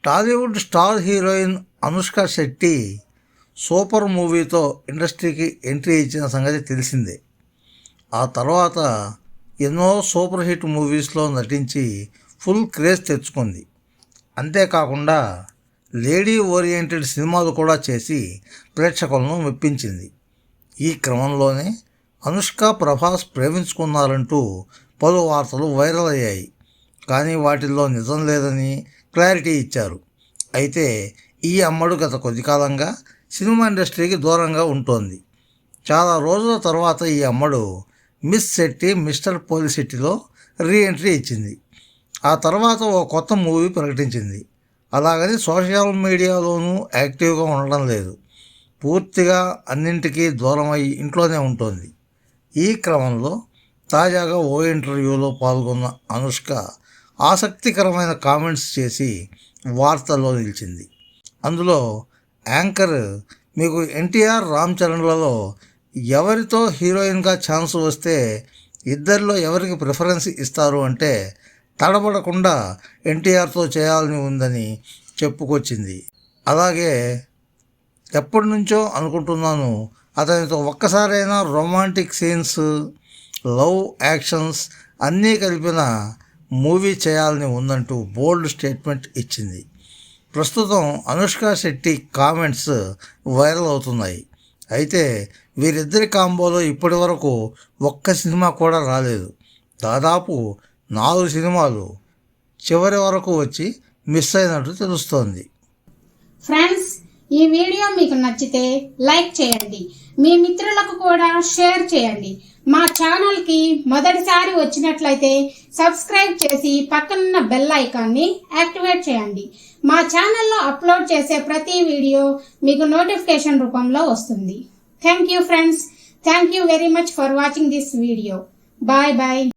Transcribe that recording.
Tollywood star heroine Anushka Shetty super మూవీతో ఇండస్ట్రీకి entry ఇచ్చిన సంగతి తెలిసిందే. ఆ తర్వాత ఎన్నో సూపర్ హిట్ మూవీస్లో నటించి ఫుల్ క్రేజ్ తెచ్చుకుంది. అంతేకాకుండా లేడీ ఓరియంటెడ్ సినిమాలు కూడా చేసి ప్రేక్షకులను మెప్పించింది. ఈ క్రమంలోనే అనుష్క ప్రభాస్ ప్రేమించుకున్నారంటూ పలు వార్తలు వైరల్ అయ్యాయి. కానీ వాటిల్లో నిజం లేదని క్లారిటీ ఇచ్చారు. అయితే ఈ అమ్మడు గత కొద్ది కాలంగా సినిమా ఇండస్ట్రీకి దూరంగా ఉంటోంది. చాలా రోజుల తర్వాత ఈ అమ్మడు మిస్ శెట్టి మిస్టర్ పోలిశెట్టిలో రీఎంట్రీ ఇచ్చింది. ఆ తర్వాత ఓ కొత్త మూవీ ప్రకటించింది. అలాగని సోషల్ మీడియాలోనూ యాక్టివ్గా ఉండడం లేదు. పూర్తిగా అన్నింటికీ దూరం అయ్యి ఇంట్లోనే ఉంటుంది. ఈ క్రమంలో తాజాగా ఓ ఇంటర్వ్యూలో పాల్గొన్న అనుష్క ఆసక్తికరమైన కామెంట్స్ చేసి వార్తల్లో నిలిచింది. అందులో యాంకర్ మీకు ఎన్టీఆర్ రామ్ చరణ్లలో ఎవరితో హీరోయిన్గా ఛాన్స్ వస్తే ఇద్దరిలో ఎవరికి ప్రిఫరెన్స్ ఇస్తారు అంటే తడబడకుండా ఎన్టీఆర్తో చేయాలని ఉందని చెప్పుకొచ్చింది. అలాగే ఎప్పటి నుంచో అనుకుంటున్నాను అతనితో ఒక్కసారైనా రొమాంటిక్ సీన్స్, లవ్, యాక్షన్స్ అన్నీ కలిపిన మూవీ చేయాలని ఉందంటూ బోల్డ్ స్టేట్మెంట్ ఇచ్చింది. ప్రస్తుతం అనుష్క శెట్టి కామెంట్స్ వైరల్ అవుతున్నాయి. అయితే వీరిద్దరి కాంబోలో ఇప్పటి వరకు ఒక్క సినిమా కూడా రాలేదు. దాదాపు 4 సినిమాలు చివరి వరకు వచ్చి మిస్ అయినట్టు తెలుస్తోంది. ఫ్రెండ్స్, ఈ వీడియో మీకు నచ్చితే లైక్ చేయండి, మీ మిత్రులకు కూడా షేర్ చేయండి. మా ఛానల్కి మొదటిసారి వచ్చినట్లయితే సబ్స్క్రైబ్ చేసి పక్కనున్న బెల్ ఐకాన్ని యాక్టివేట్ చేయండి. మా ఛానల్లో అప్లోడ్ చేసే ప్రతి వీడియో మీకు నోటిఫికేషన్ రూపంలో వస్తుంది. Thank you friends. Thank you very much for watching this video. Bye bye.